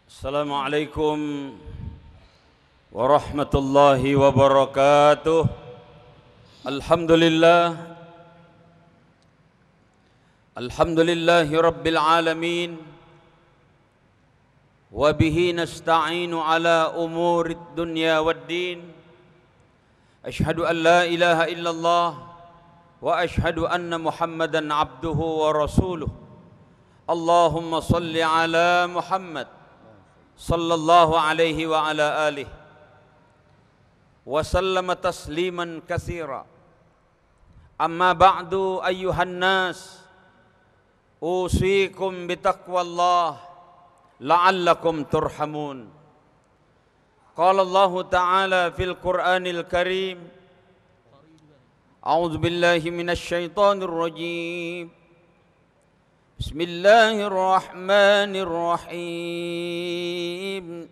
Assalamualaikum warahmatullahi wabarakatuh. Alhamdulillahi rabbil alamin. Wa bihi nasta'inu ala umurid dunya waddin. Ashhadu an la ilaha illallah wa ashhadu anna Muhammadan abduhu wa rasuluh. Allahumma salli ala Muhammad sallallahu alaihi wa ala alihi wa sallama tasliman katsira. Amma ba'du ayyuhan nas, usikum bitaqwallah la'allakum turhamun. Qala Allah ta'ala fil Qur'anil Karim, a'udzu billahi minasy syaithanir rajim. Bismillahirrahmanirrahim.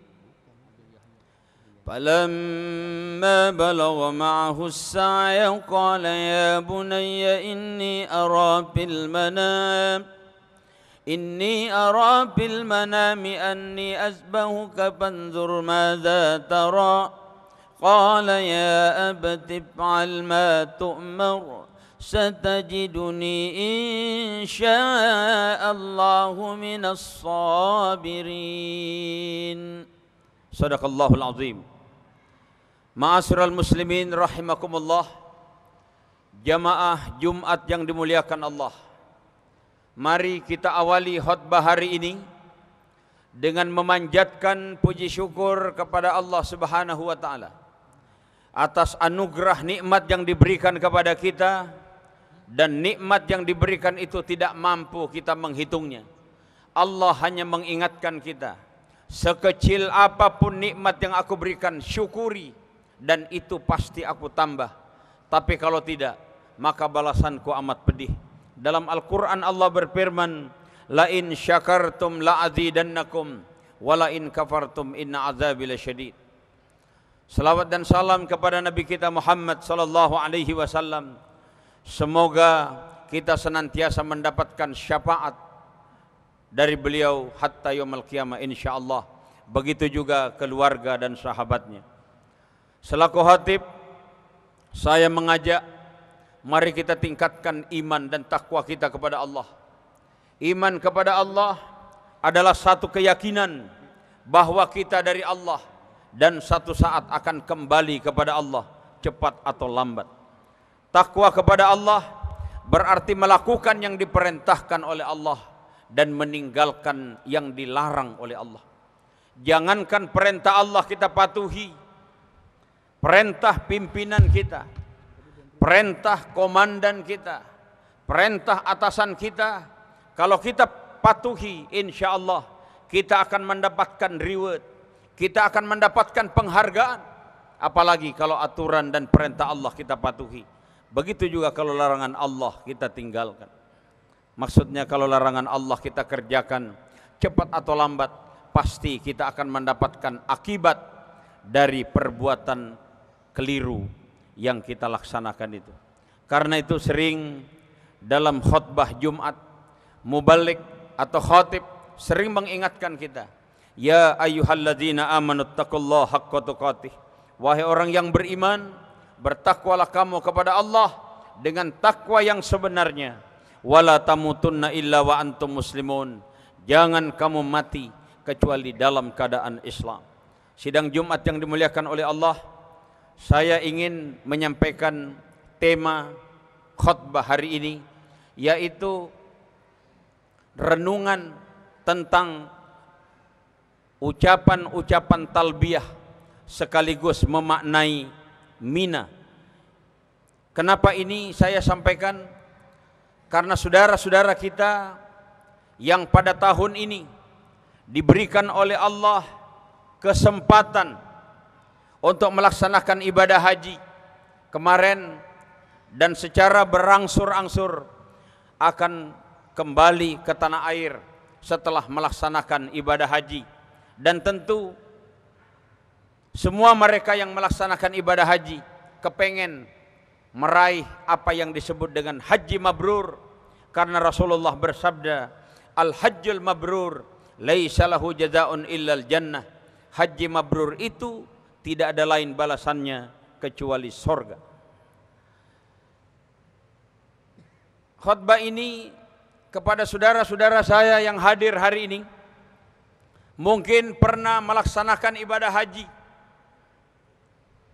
Falamma balagha ma'ahu as-sa'ya qala ya bunayya inni ara fil manami anni azbahuka fanzur madza tara. Qala ya abati if'al ma tu'mar satajiduni insya'allahu minas sabirin. Sadaqallahul azim. Ma'asyiral muslimin rahimakumullah, jamaah Jumat yang dimuliakan Allah, mari kita awali khutbah hari ini dengan memanjatkan puji syukur kepada Allah Subhanahu wa taala atas anugerah nikmat yang diberikan kepada kita, dan nikmat yang diberikan itu tidak mampu kita menghitungnya. Allah hanya mengingatkan kita, sekecil apapun nikmat yang aku berikan, syukuri, dan itu pasti aku tambah. Tapi kalau tidak, maka balasanku amat pedih. Dalam Al-Quran Allah berfirman, la in syakartum la'azidannakum wa la in kafartum inna azabi lasyadid. Salawat dan salam kepada Nabi kita Muhammad sallallahu alaihi wasallam. Semoga kita senantiasa mendapatkan syafaat dari beliau hatta yaumil qiyamah insyaallah. Begitu juga keluarga dan sahabatnya. Selaku khatib, saya mengajak, mari kita tingkatkan iman dan takwa kita kepada Allah. Iman kepada Allah adalah satu keyakinan bahwa kita dari Allah dan satu saat akan kembali kepada Allah, cepat atau lambat. Takwa kepada Allah berarti melakukan yang diperintahkan oleh Allah dan meninggalkan yang dilarang oleh Allah. Jangankan perintah Allah kita patuhi, perintah pimpinan kita, perintah komandan kita, perintah atasan kita, kalau kita patuhi, insya Allah kita akan mendapatkan reward, kita akan mendapatkan penghargaan. Apalagi kalau aturan dan perintah Allah kita patuhi. Begitu juga kalau larangan Allah kita tinggalkan. Maksudnya kalau larangan Allah kita kerjakan, cepat atau lambat pasti kita akan mendapatkan akibat dari perbuatan keliru yang kita laksanakan itu. Karena itu sering dalam khutbah Jumat, mubalik atau khatib sering mengingatkan kita, ya ayyuhalladzina amanu taqullaha haqqa tuqatih. Wahai orang yang beriman, bertakwalah kamu kepada Allah dengan takwa yang sebenarnya. Wala tamutunna illa wa antum muslimun. Jangan kamu mati kecuali dalam keadaan Islam. Sidang Jumat yang dimuliakan oleh Allah, saya ingin menyampaikan tema khutbah hari ini, yaitu renungan tentang ucapan-ucapan talbiyah sekaligus memaknai Mina. Kenapa ini saya sampaikan? Karena saudara-saudara kita yang pada tahun ini diberikan oleh Allah kesempatan untuk melaksanakan ibadah haji kemarin, dan secara berangsur-angsur akan kembali ke tanah air setelah melaksanakan ibadah haji. Dan tentu semua mereka yang melaksanakan ibadah haji kepengen meraih apa yang disebut dengan haji mabrur, karena Rasulullah bersabda, al-hajjul mabrur laisa lahu jazaa'un illal jannah. Haji mabrur itu tidak ada lain balasannya kecuali sorga. Khutbah ini kepada saudara-saudara saya yang hadir hari ini, mungkin pernah melaksanakan ibadah haji.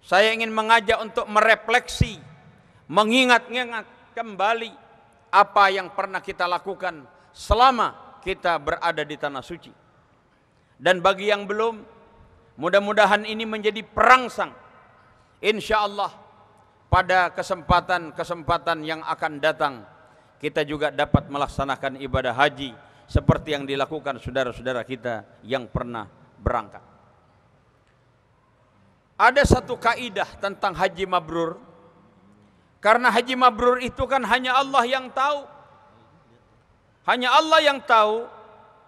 Saya ingin mengajak untuk merefleksi, mengingat-ingat kembali apa yang pernah kita lakukan selama kita berada di tanah suci. Dan bagi yang belum, mudah-mudahan ini menjadi perangsang, insya Allah pada kesempatan-kesempatan yang akan datang kita juga dapat melaksanakan ibadah haji seperti yang dilakukan saudara-saudara kita yang pernah berangkat. Ada satu kaidah tentang haji mabrur, karena haji mabrur itu kan hanya Allah yang tahu. Hanya Allah yang tahu,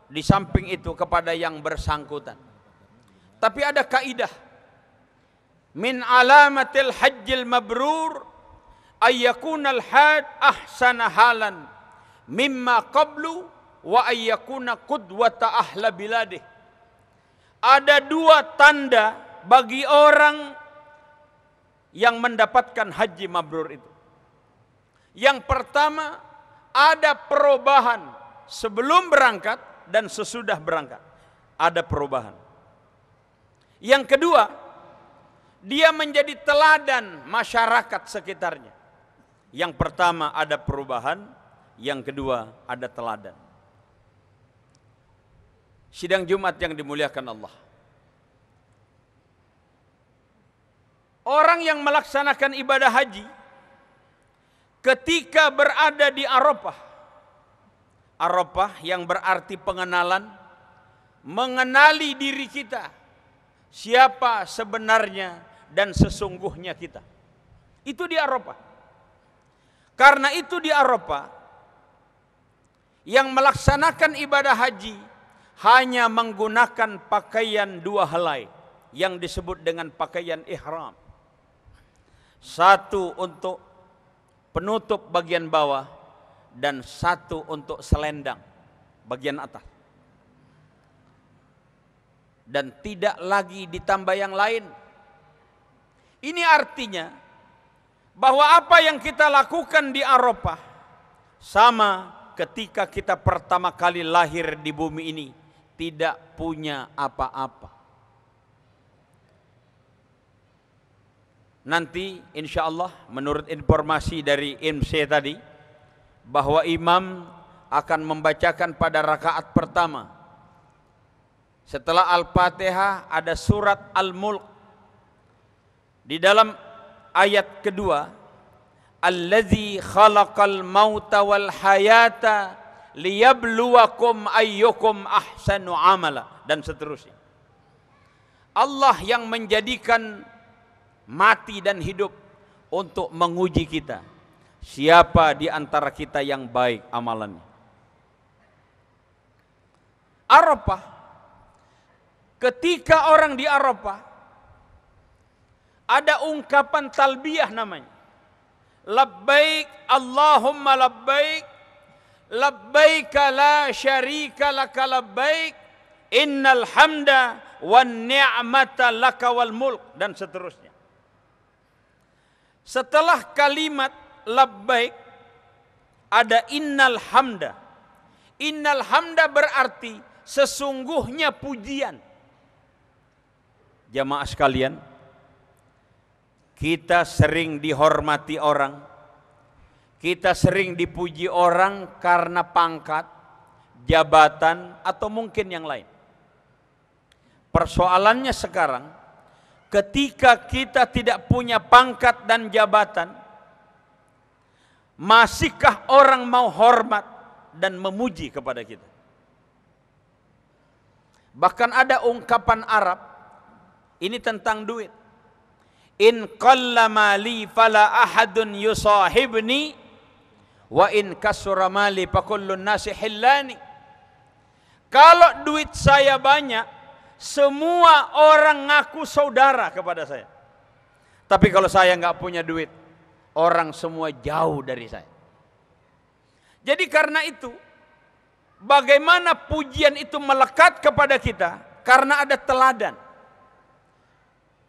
di samping itu kepada yang bersangkutan. Tapi ada kaidah, min alamatil hajjil mabrur ayyakunal had ahsana halan mimma qablu wa ayyakuna qudwata ahla biladih. Ada dua tanda bagi orang yang mendapatkan haji mabrur itu. Yang pertama, ada perubahan sebelum berangkat dan sesudah berangkat. Ada perubahan. Yang kedua, dia menjadi teladan masyarakat sekitarnya. Yang pertama ada perubahan, yang kedua ada teladan. Sidang Jumat yang dimuliakan Allah. Orang yang melaksanakan ibadah haji ketika berada di Arafah, Arafah yang berarti pengenalan, mengenali diri kita, siapa sebenarnya dan sesungguhnya kita. Itu di Arafah. Karena itu di Arafah, yang melaksanakan ibadah haji hanya menggunakan pakaian dua helai yang disebut dengan pakaian ihram. Satu untuk penutup bagian bawah dan satu untuk selendang bagian atas. Dan tidak lagi ditambah yang lain. Ini artinya bahwa apa yang kita lakukan di Arafah sama ketika kita pertama kali lahir di bumi ini, tidak punya apa-apa. Nanti insya Allah menurut informasi dari IMC tadi, bahwa imam akan membacakan pada rakaat pertama setelah Al-Fatihah ada surat Al-Mulk. Di dalam ayat kedua, allazi khalaqal mauta wal hayata liyabluwakum ayyukum ahsanu amala, dan seterusnya. Allah yang menjadikan mati dan hidup untuk menguji kita, siapa di antara kita yang baik amalannya. Arafah, ketika orang di Arafah ada ungkapan talbiyah namanya, labbaik Allahumma labbaik, labbaik la syarika laka labbaik, innal hamda wan ni'mata laka wal mulk, dan seterusnya. Setelah kalimat labbaik ada innal hamda. Innal hamda berarti sesungguhnya pujian. Jamaah sekalian, kita sering dihormati orang, kita sering dipuji orang karena pangkat, jabatan, atau mungkin yang lain. Persoalannya sekarang, ketika kita tidak punya pangkat dan jabatan, masihkah orang mau hormat dan memuji kepada kita? Bahkan ada ungkapan Arab, ini tentang duit. In qalla mali fala ahadun yusahibni wa in kasura mali fa kullun nasi hillani. Kalau duit saya banyak, semua orang ngaku saudara kepada saya. Tapi kalau saya nggak punya duit, orang semua jauh dari saya. Jadi karena itu, bagaimana pujian itu melekat kepada kita? Karena ada teladan.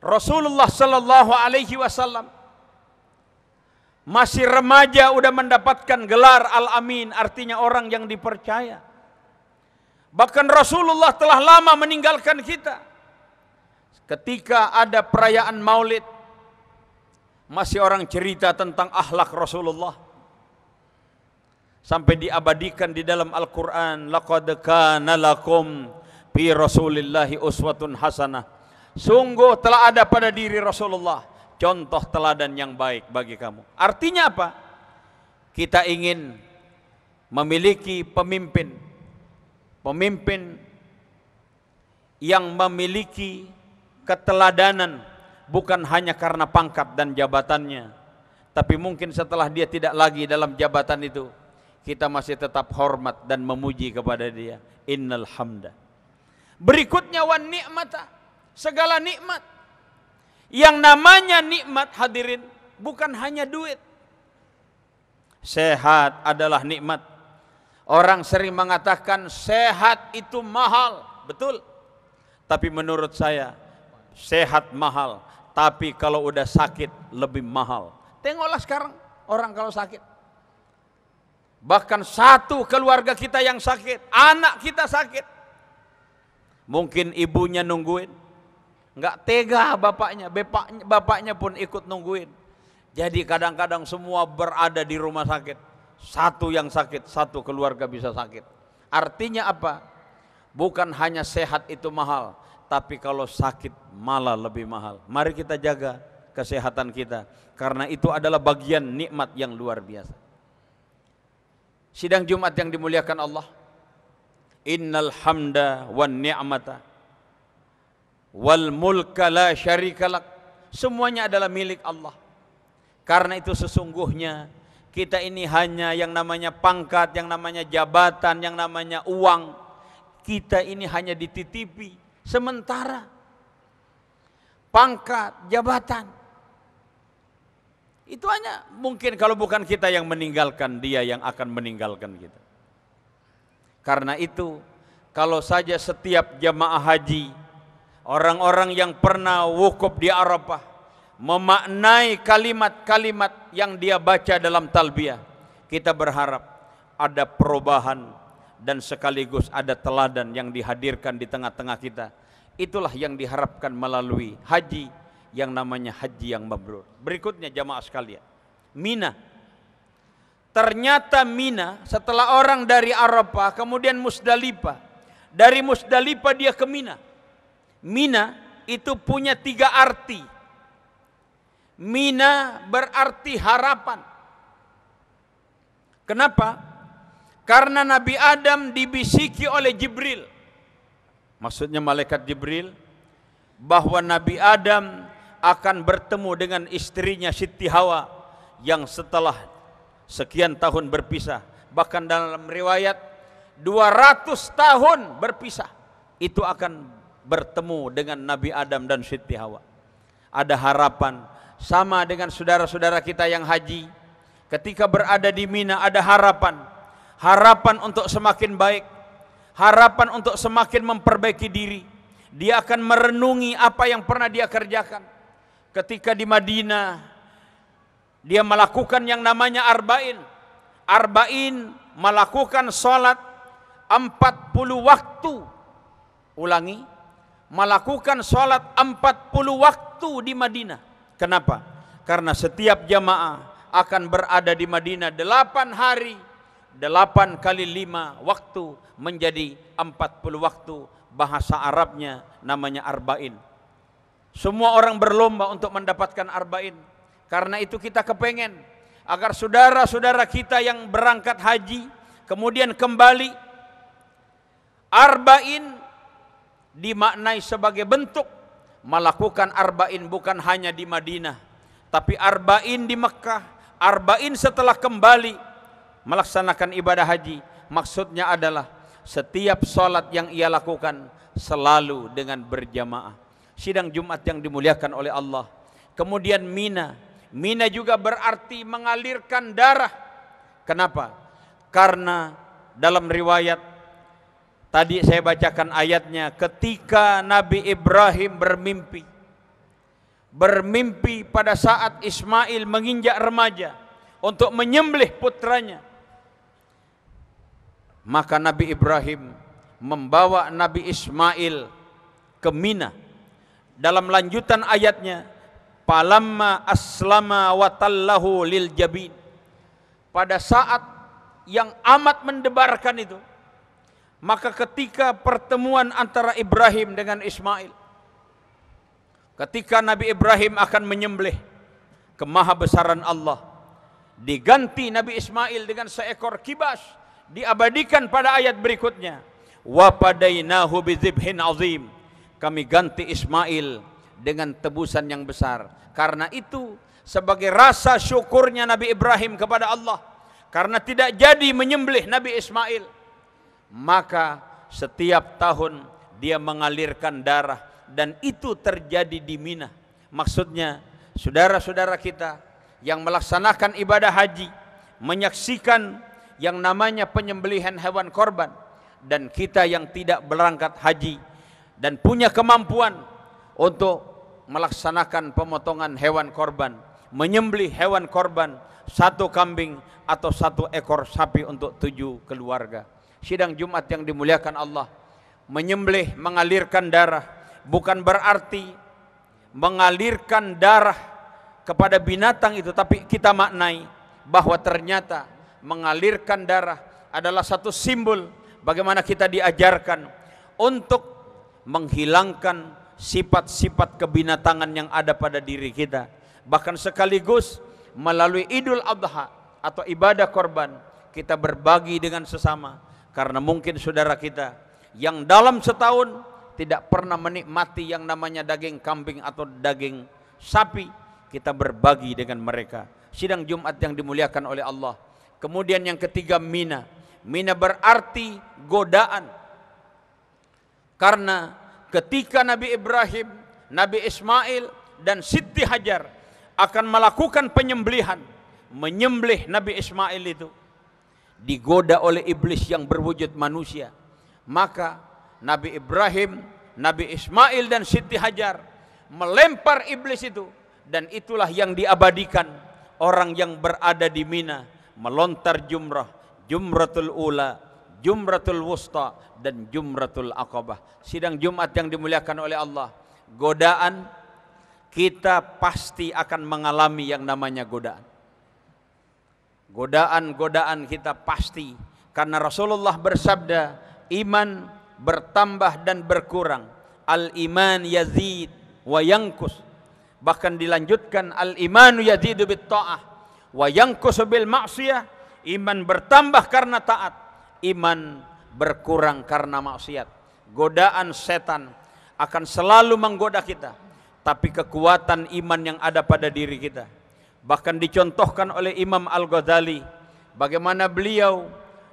Rasulullah sallallahu alaihi wasallam masih remaja udah mendapatkan gelar Al-Amin, artinya orang yang dipercaya. Bahkan Rasulullah telah lama meninggalkan kita. Ketika ada perayaan Maulid, masih orang cerita tentang akhlak Rasulullah. Sampai diabadikan di dalam Al-Quran, laqad kana lakum fi Rasulillahi uswatun hasanah. Sungguh telah ada pada diri Rasulullah contoh teladan yang baik bagi kamu. Artinya apa? Kita ingin memiliki pemimpin yang memiliki keteladanan, bukan hanya karena pangkat dan jabatannya, tapi mungkin setelah dia tidak lagi dalam jabatan itu, kita masih tetap hormat dan memuji kepada dia. Innal hamda. Berikutnya wan ni'mata, segala nikmat. Yang namanya nikmat, hadirin, bukan hanya duit. Sehat adalah nikmat. Orang sering mengatakan sehat itu mahal, betul. Tapi menurut saya sehat mahal, tapi kalau udah sakit lebih mahal. Tengoklah sekarang orang kalau sakit. Bahkan satu keluarga kita yang sakit, anak kita sakit, mungkin ibunya nungguin, nggak tega bapaknya pun ikut nungguin. Jadi kadang-kadang semua berada di rumah sakit. Satu yang sakit, satu keluarga bisa sakit. Artinya apa? Bukan hanya sehat itu mahal, tapi kalau sakit malah lebih mahal. Mari kita jaga kesehatan kita, karena itu adalah bagian nikmat yang luar biasa. Sidang Jumat yang dimuliakan Allah, innal hamda wan ni'mata wal mulka la syarikalak, semuanya adalah milik Allah. Karena itu sesungguhnya kita ini hanya yang namanya pangkat, yang namanya jabatan, yang namanya uang, kita ini hanya dititipi sementara. Pangkat, jabatan, itu hanya mungkin kalau bukan kita yang meninggalkan, dia yang akan meninggalkan kita. Karena itu kalau saja setiap jamaah haji, orang-orang yang pernah wukuf di Arafah memaknai kalimat-kalimat yang dia baca dalam talbiyah, kita berharap ada perubahan dan sekaligus ada teladan yang dihadirkan di tengah-tengah kita. Itulah yang diharapkan melalui haji yang namanya haji yang mabrur. Berikutnya jamaah sekalian, Mina. Ternyata Mina, setelah orang dari Arafah kemudian Musdalifah, dari Musdalifah dia ke Mina. Mina itu punya 3 arti. Mina berarti harapan. Kenapa? Karena Nabi Adam dibisiki oleh Jibril, maksudnya malaikat Jibril, bahwa Nabi Adam akan bertemu dengan istrinya Siti Hawa yang setelah sekian tahun berpisah. Bahkan dalam riwayat 200 tahun berpisah, itu akan bertemu dengan Nabi Adam dan Siti Hawa. Ada harapan. Sama dengan saudara-saudara kita yang haji, ketika berada di Mina ada harapan. Harapan untuk semakin baik, harapan untuk semakin memperbaiki diri. Dia akan merenungi apa yang pernah dia kerjakan. Ketika di Madinah, dia melakukan yang namanya arba'in. Arba'in melakukan sholat 40 waktu. Ulangi, melakukan sholat 40 waktu di Madinah. Kenapa? Karena setiap jamaah akan berada di Madinah 8 hari, 8 kali 5 waktu menjadi 40 waktu. Bahasa Arabnya namanya arba'in. Semua orang berlomba untuk mendapatkan arba'in. Karena itu kita kepengen agar saudara-saudara kita yang berangkat haji kemudian kembali, arba'in dimaknai sebagai bentuk melakukan arba'in bukan hanya di Madinah, tapi arba'in di Mekah, arba'in setelah kembali melaksanakan ibadah haji. Maksudnya adalah setiap sholat yang ia lakukan selalu dengan berjamaah. Sidang Jumat yang dimuliakan oleh Allah. Kemudian Mina. Mina juga berarti mengalirkan darah. Kenapa? Karena dalam riwayat Tadi saya bacakan ayatnya, ketika Nabi Ibrahim bermimpi pada saat Ismail menginjak remaja untuk menyembelih putranya. Maka Nabi Ibrahim membawa Nabi Ismail ke Mina. Dalam lanjutan ayatnya, falamma aslama wa tallahu lil jabin. Pada saat yang amat mendebarkan itu, maka ketika pertemuan antara Ibrahim dengan Ismail, ketika Nabi Ibrahim akan menyembelih kemahabesaran Allah, diganti Nabi Ismail dengan seekor kibas, diabadikan pada ayat berikutnya, wa padainahu bizibhin azim, kami ganti Ismail dengan tebusan yang besar. Karena itu sebagai rasa syukurnya Nabi Ibrahim kepada Allah karena tidak jadi menyembelih Nabi Ismail, maka setiap tahun dia mengalirkan darah, dan itu terjadi di Mina. Maksudnya saudara-saudara kita yang melaksanakan ibadah haji menyaksikan yang namanya penyembelihan hewan korban, dan kita yang tidak berangkat haji dan punya kemampuan untuk melaksanakan pemotongan hewan korban, menyembelih hewan korban, satu kambing atau satu ekor sapi untuk 7 keluarga. Sidang Jumat yang dimuliakan Allah, menyembelih mengalirkan darah bukan berarti mengalirkan darah kepada binatang itu, tapi kita maknai bahwa ternyata mengalirkan darah adalah satu simbol bagaimana kita diajarkan untuk menghilangkan sifat-sifat kebinatangan yang ada pada diri kita. Bahkan sekaligus melalui Idul Adha atau ibadah korban, kita berbagi dengan sesama. Karena mungkin saudara kita yang dalam setahun tidak pernah menikmati yang namanya daging kambing atau daging sapi, kita berbagi dengan mereka. Sidang Jumat yang dimuliakan oleh Allah. Kemudian yang ketiga, Mina. Mina berarti godaan. Karena ketika Nabi Ibrahim, Nabi Ismail dan Siti Hajar akan melakukan penyembelihan, menyembelih Nabi Ismail itu, digoda oleh iblis yang berwujud manusia. Maka Nabi Ibrahim, Nabi Ismail dan Siti Hajar melempar iblis itu, dan itulah yang diabadikan orang yang berada di Mina, melontar jumrah, jumratul ula, jumratul wusta, dan jumratul aqabah. Sidang Jumat yang dimuliakan oleh Allah, godaan kita pasti akan mengalami yang namanya godaan. Godaan-godaan kita pasti, karena Rasulullah bersabda, iman bertambah dan berkurang. Al-iman yazid wa yankus. Bahkan dilanjutkan, al-imanu yazidu bit ta'ah wa yankus bil ma'siyah. Iman bertambah karena taat, iman berkurang karena maksiat. Godaan setan akan selalu menggoda kita, tapi kekuatan iman yang ada pada diri kita. Bahkan dicontohkan oleh Imam Al-Ghazali, bagaimana beliau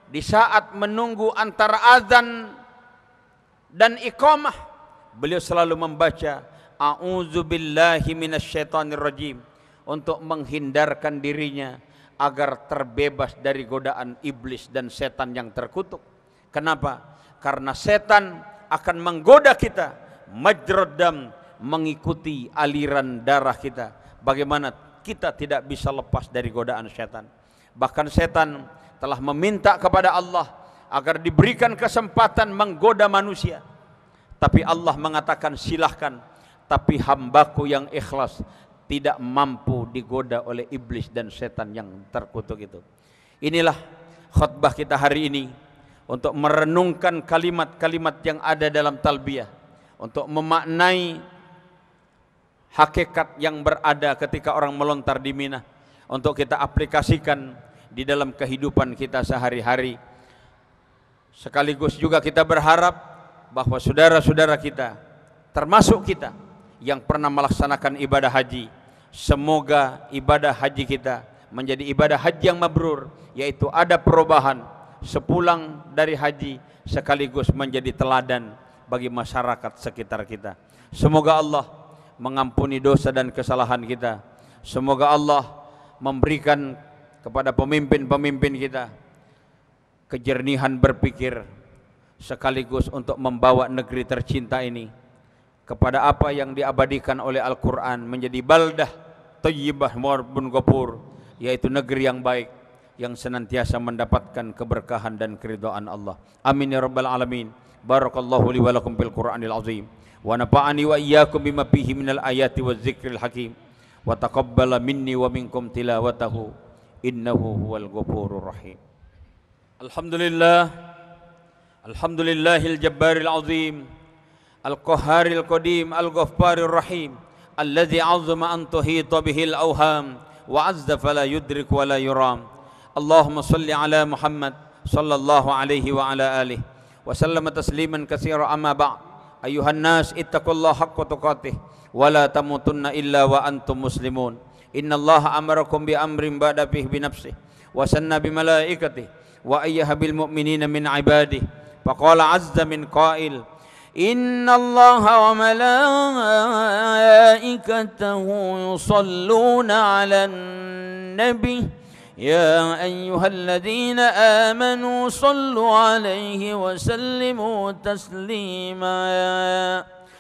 di saat menunggu antara azan dan iqamah, beliau selalu membaca a'udzubillahi minasyaitonirrajim, untuk menghindarkan dirinya agar terbebas dari godaan iblis dan setan yang terkutuk. Kenapa? Karena setan akan menggoda kita majrad dam, mengikuti aliran darah kita. Bagaimana kita tidak bisa lepas dari godaan setan. Bahkan setan telah meminta kepada Allah agar diberikan kesempatan menggoda manusia, tapi Allah mengatakan silahkan, tapi hambaku yang ikhlas tidak mampu digoda oleh iblis dan setan yang terkutuk itu. Inilah khutbah kita hari ini, untuk merenungkan kalimat-kalimat yang ada dalam talbiyah, untuk memaknai hakikat yang berada ketika orang melontar di Mina, untuk kita aplikasikan di dalam kehidupan kita sehari-hari. Sekaligus juga kita berharap bahwa saudara-saudara kita, termasuk kita yang pernah melaksanakan ibadah haji, semoga ibadah haji kita menjadi ibadah haji yang mabrur, yaitu ada perubahan sepulang dari haji, sekaligus menjadi teladan bagi masyarakat sekitar kita. Semoga Allah mengampuni dosa dan kesalahan kita. Semoga Allah memberikan kepada pemimpin-pemimpin kita kejernihan berpikir. sekaligus untuk membawa negeri tercinta ini kepada apa yang diabadikan oleh Al-Quran menjadi baldah thayyibah warbun ghafur, yaitu negeri yang baik yang senantiasa mendapatkan keberkahan dan keridhaan Allah. Amin ya rabbal alamin. Barakallahu li wa lakum fil Qur'anil azim wa nafa'ani wa iyyakum bima fihi minal ayati waz zikril hakim wa taqabbala minni wa minkum tilawatahu innahu huwal ghafurur rahim. Alhamdulillah, alhamdulillahil jabbaril azim, al-qahharil qadim, al-ghaffarir rahim, alladzi 'azzama an tuhita bihil awham wa 'azza fala yudrik wa la yuram. Allahumma salli ala Muhammad sallallahu alaihi wa ala alihi wa sallama tasliman katsira. Amma ba'd. Ayuhan nas ittaqullaha haqqa tuqatih wa la tamutunna illa wa antum muslimun. Innallaha amarakum bi amrin ba'da fihi bi nafsihi wa sanna bi malaikatihi wa ayyaha bil mu'minina min ibadihi. Faqala 'azza min qail innallaha wa malaikatahu yusalluna 'alan nabi يا أيها الذين آمنوا صلوا عليه وسلموا تسليما.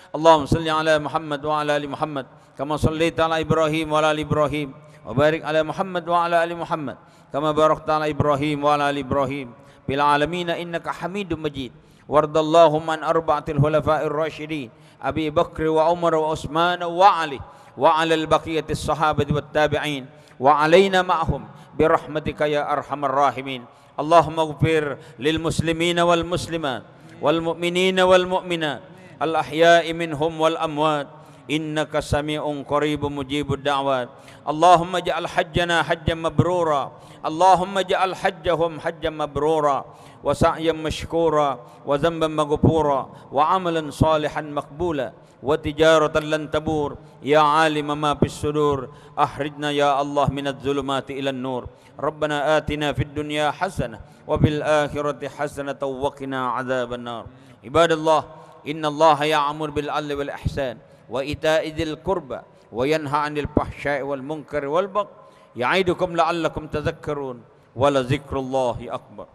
اللهم صل على محمد وعلى آل محمد كما صليت على إبراهيم وعلى آل إبراهيم وبارك على محمد وعلى آل محمد كما باركت على إبراهيم وعلى آل إبراهيم في العالمين إنك حميد مجيد. وارض اللهم عن أربعة الخلفاء الراشدين أبي بكر وعمر وعثمان وعلي وعلى البقية الصحابة والتابعين وعلينا معهم برحمتك يا أرحم الراحمين. اللهم اغفر للمسلمين والمسلمات والمؤمنين والمؤمنات الأحياء منهم والأموات إنك سميع قريب مجيب الدعوات. اللهم اجعل حجنا حجا مبرورا، اللهم اجعل حجهم حجا مبرورا وسعيا مشكورا وذنبا مغفورا وعملا صالحا مقبولا وتجارة لن تبور. يا عالم ما في الصدور أخرجنا يا الله من الظلمات إلى النور. ربنا آتنا في الدنيا حسنة وفي الآخرة حسنة وقنا عذاب النار. عباد الله، إن الله يأمر بالعدل والإحسان وإيتاء ذي القربى وينهى عن الفحشاء والمنكر والبغي يعظكم لعلكم تذكرون ولذكر الله أكبر.